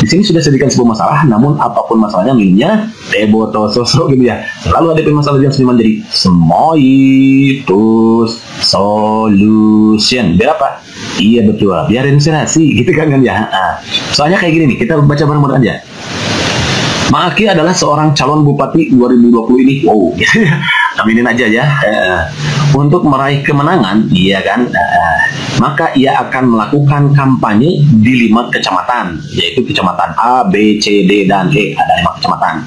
Di sini sudah disediakan sebuah masalah, namun apapun masalahnya minumnya teh botol sosok gitu ya. Lalu ada masalah yang seniman jadi Semoitus solution. Biar apa? Iya betul, biar inspirasi gitu kan ya. Nah, soalnya kayak gini nih, kita baca bareng-bareng aja. Ma'Aki adalah seorang calon bupati 2020 ini. Wow, aminin aja ya. Untuk meraih kemenangan, iya kan, maka ia akan melakukan kampanye di 5 kecamatan, yaitu kecamatan A, B, C, D, dan E. Ada 5 kecamatan.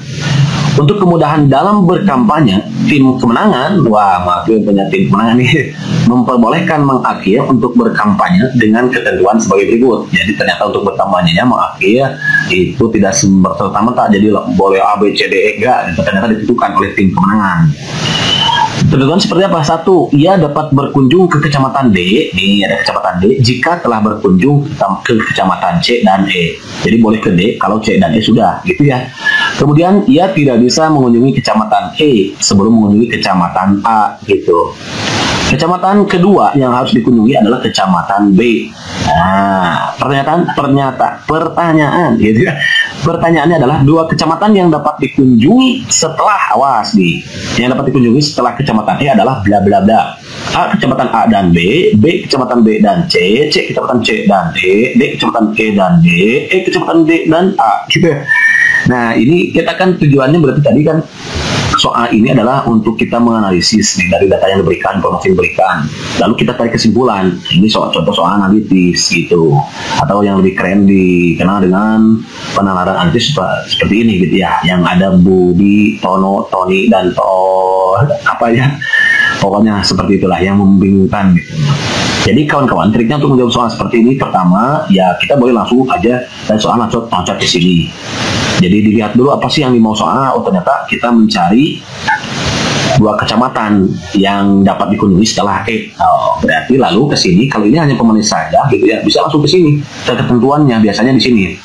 Untuk kemudahan dalam berkampanye, tim kemenangan, wah, Ma'Aki punya tim kemenangan nih, memperbolehkan Mang Akil untuk berkampanye dengan ketentuan sebagai berikut. Jadi ternyata untuk berkampanyenya Mang Akil itu tidak serta-merta jadi boleh A, B, C, D, E, enggak. Ternyata ditentukan oleh tim kemenangan. Ketentuan seperti apa? 1. Ia dapat berkunjung ke kecamatan D. Ini ada kecamatan D jika telah berkunjung ke kecamatan C dan E. Jadi boleh ke D kalau C dan E sudah, gitu ya. Kemudian ia tidak bisa mengunjungi kecamatan E sebelum mengunjungi kecamatan A, gitu. Kecamatan kedua yang harus dikunjungi adalah kecamatan B. Nah, pertanyaan gitu ya. Pertanyaannya adalah 2 kecamatan yang dapat dikunjungi setelah, awas nih, yang dapat dikunjungi setelah kecamatan E adalah bla bla bla. A kecamatan A dan B, B kecamatan B dan C, C kecamatan C dan D, D kecamatan E dan D, E kecamatan D dan A, gitu. Nah, ini kita kan tujuannya berarti tadi kan soal ini adalah untuk kita menganalisis nih, dari data yang diberikan, informasi yang diberikan. Lalu kita tarik kesimpulan. Ini contoh soal analitis gitu. Atau yang lebih keren dikenal dengan penalaran analitis seperti ini gitu ya. Yang ada Budi, Tono, Tony, dan apa ya. Pokoknya seperti itulah yang membingungkan gitu. Jadi kawan-kawan, triknya untuk menjawab soal seperti ini, pertama ya kita boleh langsung aja dan soal langsung loncat ke sini. Jadi dilihat dulu apa sih yang dimau soal. Oh, ternyata kita mencari 2 kecamatan yang dapat dikunjungi setelah E. Oh, berarti lalu ke sini, kalau ini hanya pemanis saja gitu ya, bisa langsung ke sini. Ketentuannya biasanya di sini.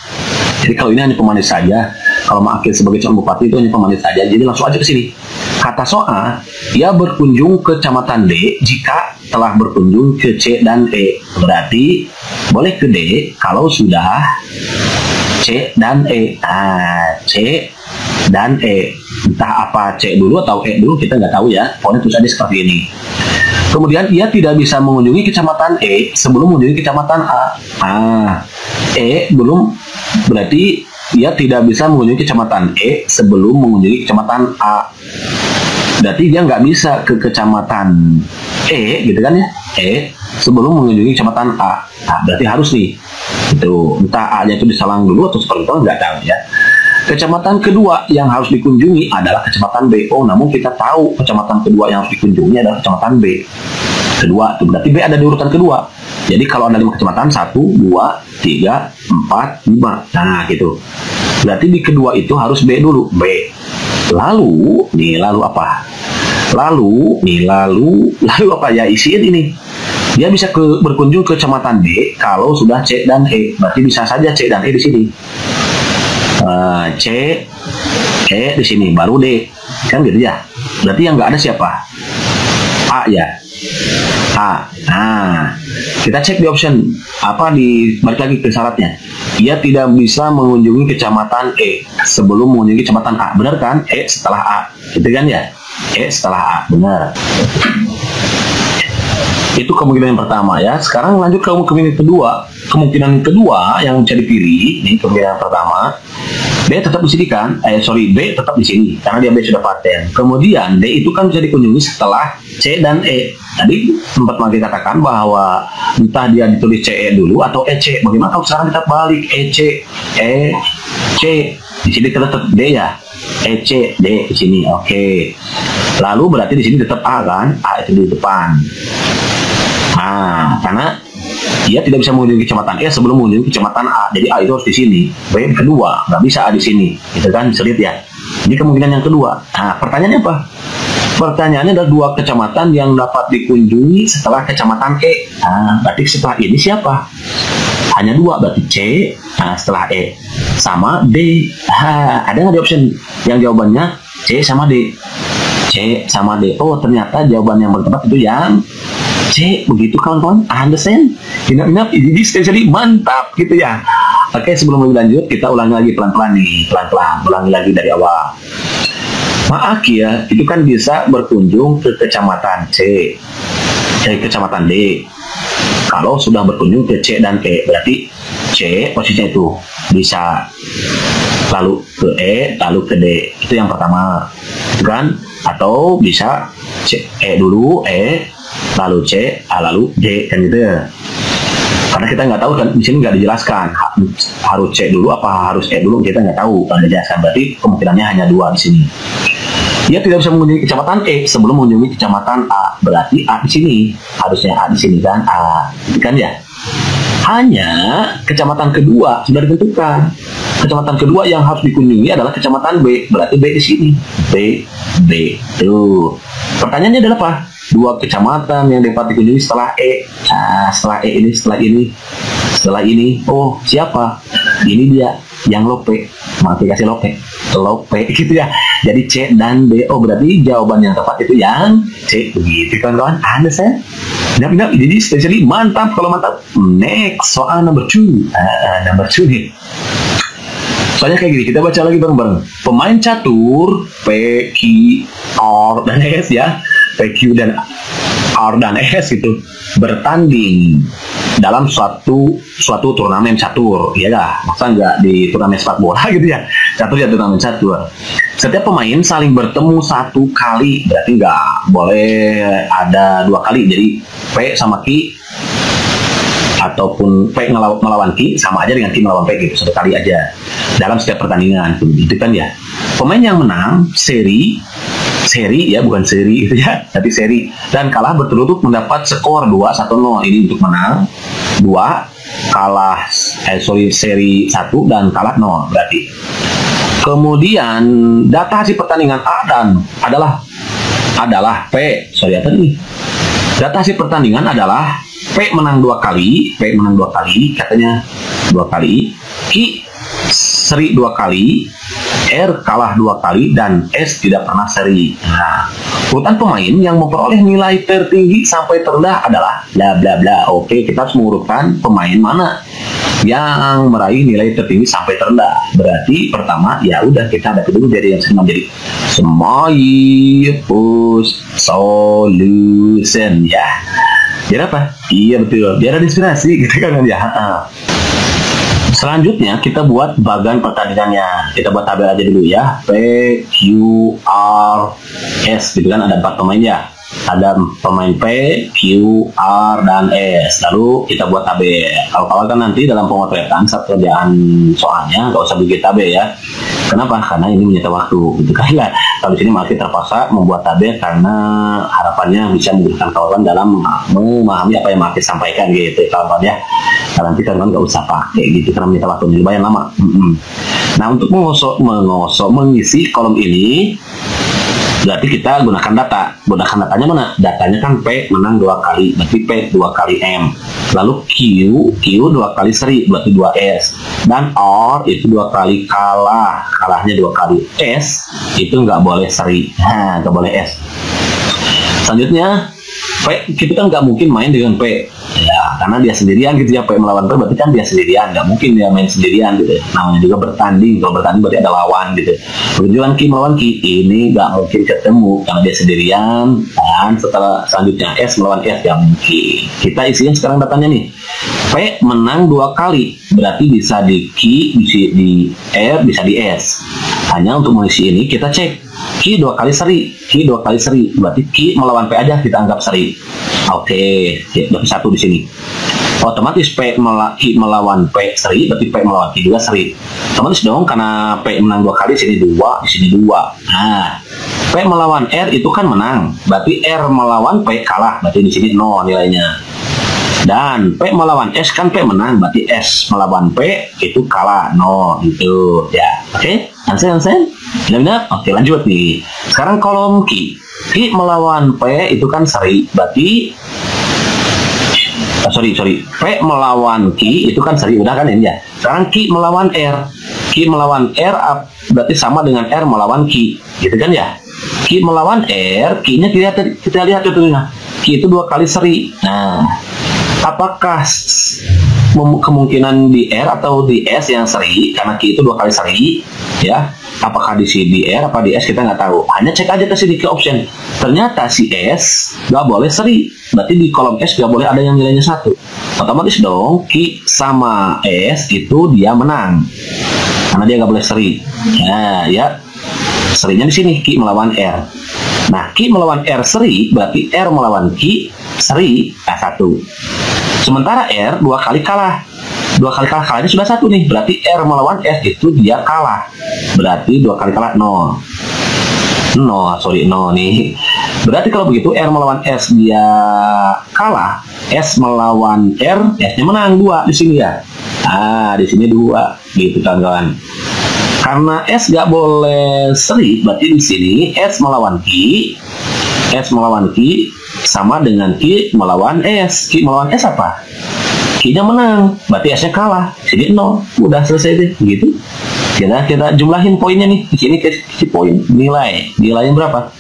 Jadi kalau ini hanya pemanis saja, kalau Ma'Aki sebagai calon bupati itu hanya pemanis saja, jadi langsung aja ke sini. Kata soal, ia berkunjung ke kecamatan D jika telah berkunjung ke C dan E. Berarti boleh ke D kalau sudah C dan E. Nah, C dan E. Entah apa C dulu atau E dulu, kita nggak tahu ya. Pokoknya tulisannya seperti ini. Kemudian ia tidak bisa mengunjungi kecamatan E sebelum mengunjungi kecamatan A. E belum, berarti ia tidak bisa mengunjungi kecamatan E sebelum mengunjungi kecamatan A. Berarti dia nggak bisa ke kecamatan E, gitu kan ya? E sebelum mengunjungi kecamatan A. Nah, berarti harus nih. Itu entah A-nya itu disalang dulu atau seperti itu, nggak tahu ya. Kecamatan kedua yang harus dikunjungi adalah kecamatan B. Oh, namun kita tahu kecamatan kedua yang harus dikunjungi adalah kecamatan B. Kedua, itu berarti B ada di urutan kedua. Jadi kalau ada 5 kecamatan, 1, 2, 3, 4, 5. Nah, gitu. Berarti di kedua itu harus B dulu. B. Lalu apa? Lalu apa ya, isiin ini. Dia bisa berkunjung ke kecamatan D kalau sudah C dan E. Berarti bisa saja C dan E di sini. C, E di sini, baru D. Kan gitu ya. Berarti yang nggak ada siapa? A ya. A. Nah, kita cek di option apa, balik lagi ke syaratnya. Ia tidak bisa mengunjungi kecamatan E sebelum mengunjungi kecamatan A. Benar kan? E setelah A. Gitu kan ya? E setelah A. Benar. Itu kemungkinan yang pertama ya. Sekarang lanjut ke kemungkinan kedua. Kemungkinan kedua yang bisa dipilih, ini kemungkinan pertama. B tetap di sini kan? B tetap di sini karena dia B sudah paten. Kemudian D itu kan bisa dikunjungi setelah C dan E. Tadi sempat Ma'Aki katakan bahwa entah dia ditulis CE dulu atau EC. Bagaimana kalau sekarang kita balik EC, C di sini tetap D ya? EC, D di sini. Oke. Lalu berarti di sini tetap A kan? A itu di depan. Nah, karena dia tidak bisa mengunjungi kecamatan E sebelum mengunjungi kecamatan A. Jadi A itu harus di sini. B kedua, nggak bisa A di sini. Itu kan sulit ya. Ini kemungkinan yang kedua. Nah, pertanyaannya apa? Pertanyaannya ada 2 kecamatan yang dapat dikunjungi setelah kecamatan E. Nah, berarti setelah ini siapa? Hanya 2, berarti C. Nah, setelah E sama D. Ada nggak di option yang jawabannya C sama D? C sama D. Oh, ternyata jawaban yang bertempat itu yang C. Begitu kawan-kawan, understand? Ini spesially mantap gitu ya. Oke, sebelum lebih lanjut, kita ulangi lagi pelan-pelan nih, pelan-pelan, ulangi lagi dari awal. Maaf ya, itu kan bisa berkunjung ke kecamatan C, kecamatan D. Kalau sudah berkunjung ke C dan E, berarti C posisinya itu bisa lalu ke E, lalu ke D. Itu yang pertama, kan? Atau bisa C, E dulu, E, lalu C, A, lalu D, kan gitu ya. Karena kita nggak tahu kan, di sini nggak dijelaskan harus C dulu apa harus E dulu, kita nggak tahu, nggak dijelaskan. Berarti kemungkinannya hanya dua di sini. Dia tidak bisa mengunjungi kecamatan E sebelum mengunjungi kecamatan A. Berarti A di sini, harusnya A di sini kan, A, kan ya. Hanya kecamatan kedua sudah ditentukan. Kecamatan kedua yang harus dikunjungi adalah kecamatan B. Berarti B di sini. B. Tuh. Pertanyaannya adalah apa? Dua kecamatan yang dapat dikunjungi setelah E. Nah, setelah E ini, setelah ini. Oh, siapa? Ini dia yang Lope. Kasih Lope gitu ya. Jadi C dan D. Oh, berarti jawaban yang tepat itu yang C. Begitu kawan-kawan. Ada saya. Nah, jadi spesially mantap. Kalau mantap, next soal number 2. Number 2 nih. Soalnya kayak gini, kita baca lagi bareng-bareng. Pemain catur P, Q, R, dan S ya. P, Q, dan R, dan S itu bertanding dalam suatu turnamen catur, ya lah. Masa nggak di turnamen sepak bola gitu ya? Catur ya turnamen catur. Setiap pemain saling bertemu satu kali, berarti nggak boleh ada dua kali. Jadi P sama Q ataupun P melawan Q sama aja dengan Q melawan P gitu, satu kali aja dalam setiap pertandingan gitu kan ya. Pemain yang menang seri ya, bukan seri gitu ya, tapi seri, dan kalah berturut-turut mendapat skor 2-1-0. Ini untuk menang 2, kalah seri 1 dan kalah 0 berarti. Kemudian data hasil pertandingan A dan adalah P. Data hasil pertandingan adalah P menang 2 kali, katanya 2 kali, Q seri 2 kali, R kalah 2 kali, dan S tidak pernah seri. Nah, urutan pemain yang memperoleh nilai tertinggi sampai terendah adalah bla bla bla. Oke, kita harus mengurutkan pemain mana yang meraih nilai tertinggi sampai terendah. Berarti pertama ya udah kita hadapi dulu jadi yang menjadi smile push solution ya. Biar apa? Iya betul, biar ada inspirasi gitu kan ya. Selanjutnya kita buat bagan pertandingannya. Kita buat tabel aja dulu ya. P, Q, R, S gitu kan, ada 4 pemain ya. Ada pemain P, Q, R, dan S. Lalu kita buat tabel. Kalau kan nanti dalam pemotretan saat kerjaan soalnya nggak usah bikin tabel ya. Kenapa? Karena ini menyita waktu gitu kan ya. Kalau di sini masih terpaksa membuat tabel karena harapannya bisa memudahkan kawan dalam memahami apa yang Martin sampaikan gitu kawan ya. Karena nanti kawan nggak usah pakai gitu karena menyita waktu lumayan lama. Nah, untuk mengisi kolom ini berarti kita gunakan data. Gunakan datanya mana? Datanya kan P menang 2 kali, berarti P 2 kali M. Lalu Q 2 kali seri, berarti 2S. Dan R itu 2 kali kalahnya 2 kali. S itu nggak boleh seri, nggak boleh S. Selanjutnya P, kita kan nggak mungkin main dengan P ya, karena dia sendirian gitu ya. P melawan P berarti kan dia sendirian, nggak mungkin dia main sendirian gitu. Namanya juga bertanding, kalau bertanding berarti ada lawan gitu. Begitu Q melawan Q, ini nggak mungkin ketemu karena dia sendirian. Dan selanjutnya S melawan S nggak mungkin. Kita isiin sekarang datanya nih. P menang 2 kali, berarti bisa di Q, bisa di R, bisa di S. Hanya untuk mengisi ini kita cek Q 2 kali seri, berarti Q melawan P aja kita anggap seri. Oke, berarti 1 di sini. Otomatis Q melawan P seri, berarti P melawan Q juga seri. Otomatis dong, karena P menang 2 kali, sini 2, di sini 2. Nah, P melawan R itu kan menang, berarti R melawan P kalah, berarti di sini 0 nilainya. Dan P melawan S kan P menang, berarti S melawan P itu kalah 0 gitu ya. Oke, Hansen? Benar-benar? Oke, lanjut nih. Sekarang kolom Q melawan P itu kan seri, berarti sorry, P melawan Q itu kan seri, udah kan ini ya. Sekarang Q melawan R berarti sama dengan R melawan Q, gitu kan ya. Q melawan R, Q-nya kita lihat itu, Q itu 2 kali seri. Nah, P apakah kemungkinan di R atau di S yang seri, karena Q itu 2 kali seri, ya. Apakah di C di R apa di S kita nggak tahu. Hanya cek aja ke sini ke option. Ternyata si S nggak boleh seri. Berarti di kolom S nggak boleh ada yang nilainya 1. Otomatis dong Q sama S itu dia menang. Karena dia nggak boleh seri. Nah, ya. Serinya di sini Q melawan R. Nah, Q melawan R seri, berarti R melawan Q seri 1. Sementara R 2 kali kalah. 2 kali kalah, kalahnya sudah 1 nih. Berarti R melawan S itu dia kalah. Berarti 2 kali kalah 0. 0 nih. Berarti kalau begitu R melawan S dia kalah, S melawan R, S-nya menang 2 di sini ya. Di sini 2 gitu kawan-kawan. Karena S nggak boleh seri, berarti di sini S melawan Q, S melawan Q sama dengan Q melawan S. Q melawan S apa? Q-nya menang, berarti S-nya kalah. Jadi 0, udah selesai deh, gitu. Kita jumlahin poinnya nih. Di sini kasih poin nilainya berapa?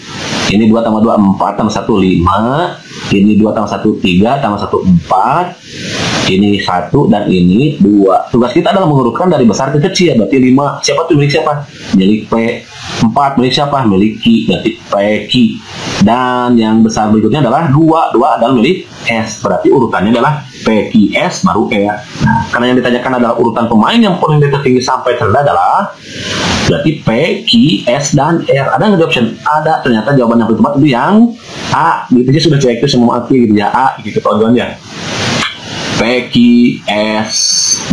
Ini 2 tambah 2 4 tambah 1 5. Ini 2 tambah 1 3 tambah 1 4. Ini 1 dan ini 2. Tugas kita adalah mengurutkan dari besar ke kecil. Berarti 5. Siapa tuh milik siapa? Milik P. 4 milik siapa? Milik Q. Berarti PQ. Dan yang besar berikutnya adalah 2. 2 adalah milik S. Berarti urutannya adalah PQS baru E. Nah, karena yang ditanyakan adalah urutan pemain yang poin tertinggi sampai terendah adalah berarti P, Q, S, dan R. Ada nggak di option? Ada. Ternyata jawaban yang tepat itu yang A. Gitu aja sudah cek itu semua aktif gitu ya. A gitu kawan-kawan ya. P, Q, S,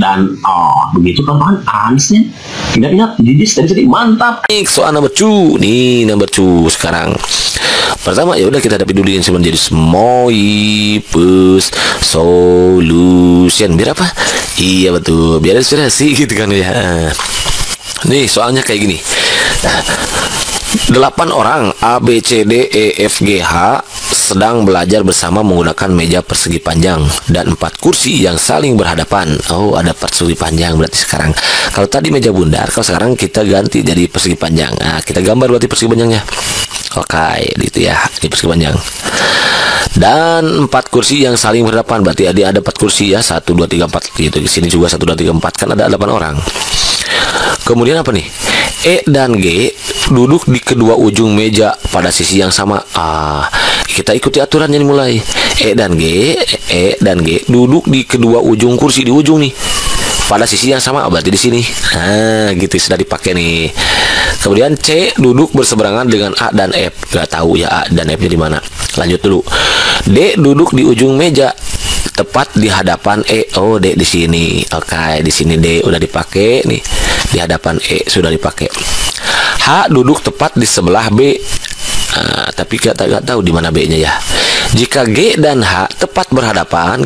dan O. Begitu kawan-kawan ansnya. Ingat-ingat, jadi mantap. Soal number 2 nih, number 2 sekarang. Pertama ya udah kita hadapi dulu yang sebelum jadi Moipus solution. Biar apa? Iya betul, biar inspirasi gitu kan ya. Nih soalnya kayak gini. 8 orang A, B, C, D, E, F, G, H sedang belajar bersama menggunakan meja persegi panjang dan 4 kursi yang saling berhadapan. Oh, ada persegi panjang berarti sekarang. Kalau tadi meja bundar, kalau sekarang kita ganti jadi persegi panjang. Nah, kita gambar berarti persegi panjangnya. Oke, gitu ya. Ini persegi panjang. Dan 4 kursi yang saling berhadapan. Berarti ada 4 kursi ya. 1, 2, 3, 4 gitu. Di sini juga 1, 2, 3, 4. Kan ada 8 orang. Kemudian apa nih? E dan G duduk di kedua ujung meja pada sisi yang sama. Kita ikuti aturannya nih mulai. E dan G duduk di kedua ujung kursi di ujung nih. Pada sisi yang sama berarti di sini. Gitu sudah dipakai nih. Kemudian C duduk berseberangan dengan A dan F. Gak tahu ya A dan F-nya di mana. Lanjut dulu. D duduk di ujung meja tepat di hadapan E. Oh, D di sini. Oke, di sini D udah dipakai nih. Di hadapan E sudah dipakai. H duduk tepat di sebelah B. Tapi gak tahu di mana B-nya ya. Jika G dan H tepat berhadapan,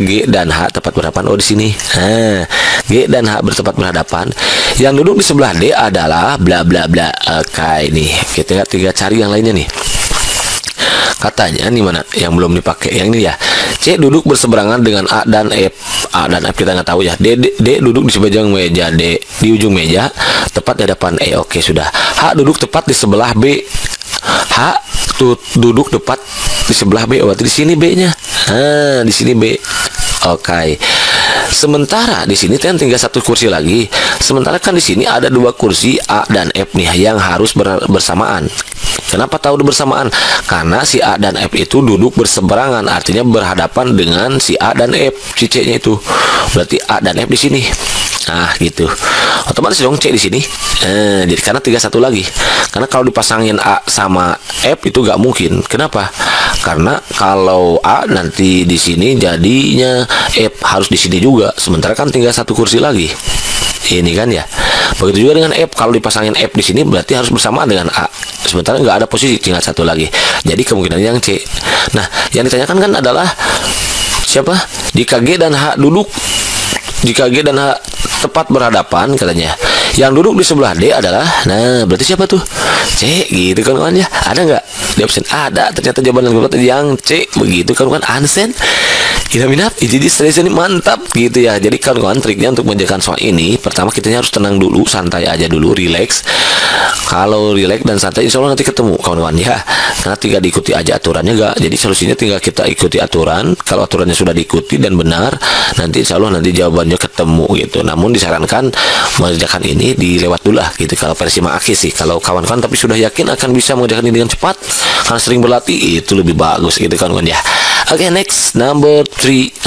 oh di sini. G dan H bertepat berhadapan. Yang duduk di sebelah D adalah bla bla bla. Oke, nih kita tinggal cari yang lainnya nih. Katanya nih mana yang belum dipakai, yang ini ya. C duduk berseberangan dengan A dan F. A dan F kita nggak tahu ya. D duduk di sebelah meja D, di ujung meja tepat di hadapan E. Oke, sudah. H duduk tepat di sebelah B. H duduk tepat di sebelah B. Berarti di sini B-nya. Di sini B. Oke. Sementara di sini kan tinggal 1 kursi lagi. Sementara kan di sini ada 2 kursi A dan F nih yang harus bersamaan. Kenapa tahu bersamaan? Karena si A dan F itu duduk berseberangan, artinya berhadapan dengan si A dan F, si C-nya itu. Berarti A dan F di sini. Nah, gitu. Otomatis dong C di sini. Jadi karena 31 lagi. Karena kalau dipasangin A sama F itu nggak mungkin. Kenapa? Karena kalau A nanti di sini jadinya F harus di sini juga. Sementara kan tinggal 1 kursi lagi. Ini kan ya. Begitu juga dengan F. Kalau dipasangin F di sini berarti harus bersamaan dengan A. Sementara nggak ada posisi, tinggal 1 lagi. Jadi kemungkinan yang C. Nah, yang ditanyakan kan adalah siapa? Jika G dan H tepat berhadapan katanya. Yang duduk di sebelah D adalah, nah berarti siapa tuh? C gitu kan ya. Ada nggak di option? Ada. Ternyata jawaban yang tepat yang C. Begitu kan Ansen. Minat, jadi ini mantap gitu ya. Jadi kawan-kawan triknya untuk mengerjakan soal ini, pertama kita harus tenang dulu, santai aja dulu, relax. Kalau rileks dan santai, insya Allah nanti ketemu kawan-kawan ya. Karena tinggal diikuti aja aturannya gak. Jadi solusinya tinggal kita ikuti aturan. Kalau aturannya sudah diikuti dan benar, nanti insya Allah nanti jawabannya ketemu gitu. Namun disarankan mengerjakan ini dilewat dulu lah gitu. Kalau versi Maaki sih, kalau kawan-kawan tapi sudah yakin akan bisa mengerjakan ini dengan cepat, karena sering berlatih, itu lebih bagus gitu kawan-kawan ya. Oke, next number 3,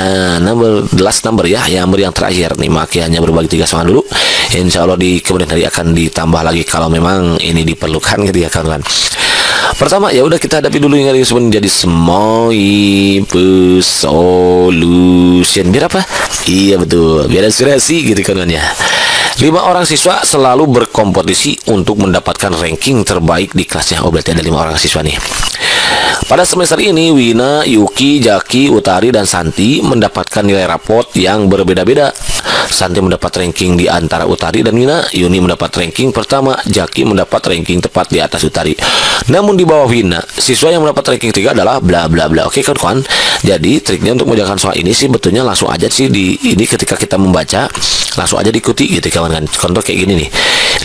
the last number ya, yang terakhir nih. Maki hanya berbagi 3 sama dulu. Insya Allah di kemudian hari akan ditambah lagi kalau memang ini diperlukan gitu ya kawan-kawan. Pertama ya udah kita hadapi dulu yang disebut menjadi SMOIP solution. Biar apa? Iya betul, biar inspirasi gitu kawan-kawan ya. 5 orang siswa selalu berkompetisi untuk mendapatkan ranking terbaik di kelasnya. Oh, berarti ada 5 orang siswa nih. Pada semester ini, Wina, Yuki, Jaki, Utari, dan Santi mendapatkan nilai raport yang berbeda-beda. Santi mendapat ranking di antara Utari dan Wina. Yuni mendapat ranking pertama. Jaki mendapat ranking tepat di atas Utari. Namun di bawah Wina, siswa yang mendapat ranking 3 adalah bla bla bla. Oke kawan-kawan. Jadi triknya untuk mengerjakan soal ini sih betulnya langsung aja sih ini ketika kita membaca langsung aja diikuti gitu kawan-kawan. Contoh kayak gini nih.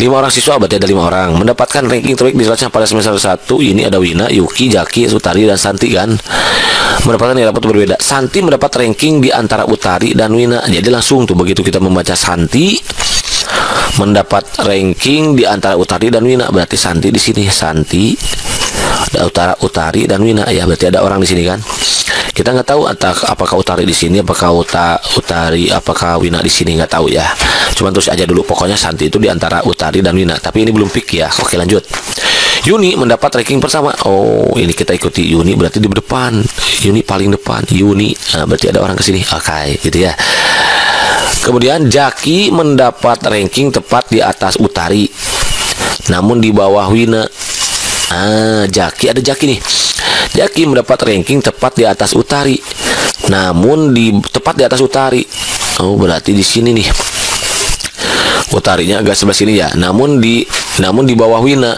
5 orang siswa berarti ada 5 orang mendapatkan ranking terbaik di kelasnya pada semester 1. Ini ada Wina, Yuki, Jaki, Utari, dan Santi kan. Mendapatkan nilai raport berbeda. Santi mendapat ranking di antara Utari dan Wina. Jadi langsung tuh begitu kita membaca Santi mendapat ranking di antara Utari dan Wina, berarti Santi di sini. Santi, Utari dan Wina ya, berarti ada orang di sini kan. Kita nggak tahu apakah Utari di sini, apakah Utari, apakah Wina di sini, nggak tahu ya. Cuman terus aja dulu, pokoknya Santi itu di antara Utari dan Wina. Tapi ini belum pick ya. Oke lanjut. Yuni mendapat ranking pertama. Oh, ini kita ikuti Yuni berarti di depan. Yuni paling depan. Yuni, berarti ada orang ke sini. Oke, gitu ya. Kemudian Jaki mendapat ranking tepat di atas Utari, namun di bawah Wina. Jaki, ada Jaki nih. Jaki mendapat ranking tepat di atas Utari, namun tepat di atas Utari. Oh, berarti di sini nih. Utarinya agak sebelah sini ya. Namun di bawah Wina.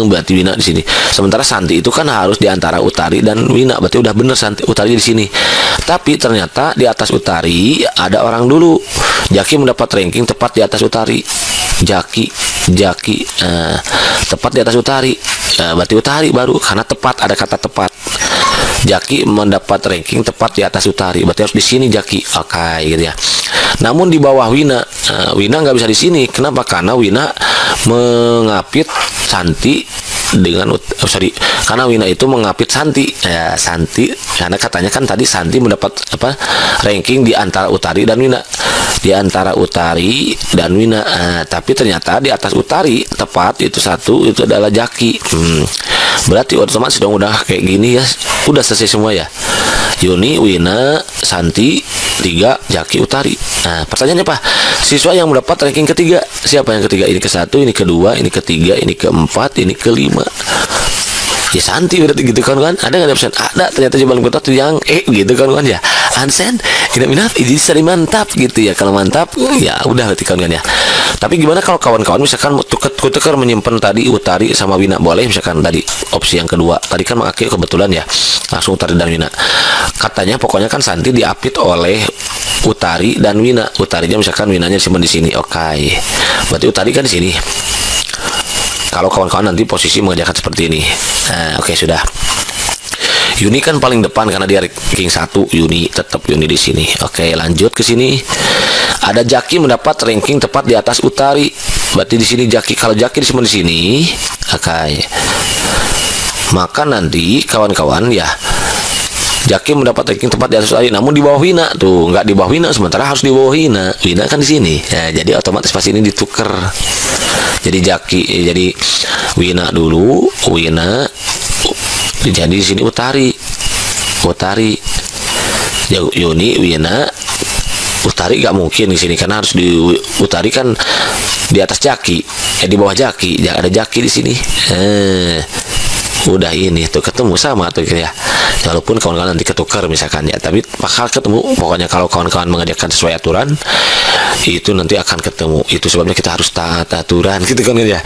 Berarti Wina di sini. Sementara Santi itu kan harus di antara Utari dan Wina. Berarti udah bener Santi Utari di sini. Tapi ternyata di atas Utari ada orang dulu. Jaki mendapat ranking tepat di atas Utari. Jaki tepat di atas Utari. Berarti Utari baru karena tepat, ada kata tepat. Jaki mendapat ranking tepat di atas Utari, berarti harus di sini Jaki. Oke, gitu ya. Namun di bawah Wina, Wina nggak bisa di sini. Kenapa? Karena Wina mengapit Santi dengan karena Wina itu mengapit Santi ya. Santi karena katanya kan tadi Santi mendapat ranking di antara Utari dan Wina, tapi ternyata di atas Utari tepat itu satu, itu adalah Jaki. Berarti otomatis dong udah kayak gini ya, udah selesai semua ya. Yuni, Wina, Santi 3, Jaki, Utari. Nah, pertanyaannya apa? Siswa yang mendapat ranking ketiga, siapa yang ketiga? Ini ke-1, ini ke-2, ini ke-3, ini ke-4, ini ke-5. Ya Santi berarti gitu kan. Ada nggak option? Ada, ternyata jawaban kota tuh yang gitu kan ya. Ansen, tidak minat, ini sering mantap gitu ya. Kalau mantap, ya udah berarti kan ya. Tapi gimana kalau kawan-kawan misalkan tukar menyimpan tadi Utari sama Wina, boleh misalkan tadi opsi yang kedua. Tadi kan mengakhir kebetulan ya, langsung Utari dan Wina. Katanya pokoknya kan Santi diapit oleh Utari dan Wina. Utarinya misalkan Winanya simpan di sini. Oke. Berarti Utari kan di sini. Kalau kawan-kawan nanti posisi mengerjakan seperti ini. Nah, oke sudah. Yuni kan paling depan karena dia ranking 1. Yuni tetap Yuni di sini. Oke, lanjut ke sini. Ada Jaki mendapat ranking tepat di atas Utari. Berarti di sini Jaki. Kalau Jaki disimpan di sini, oke. Maka nanti kawan-kawan ya, Jaki mendapat ranking tepat di atas Utari, namun di bawah Wina. Tuh, nggak di bawah Wina, sementara harus di bawah Wina. Wina kan di sini. Ya, jadi otomatis pas ini ditukar. Jadi jadi Wina dulu, Wina. Jadi di sini Utari. Yuni, Wina, Utari nggak mungkin di sini karena harus di Utari kan di atas Jaki. Di bawah Jaki. Ada Jaki di sini. Udah ini tuh ketemu sama tuh ya. Walaupun kawan-kawan nanti ketukar misalkan ya, tapi bakal ketemu. Pokoknya kalau kawan-kawan mengerjakan sesuai aturan, itu nanti akan ketemu. Itu sebabnya kita harus taat aturan gitu kan ya.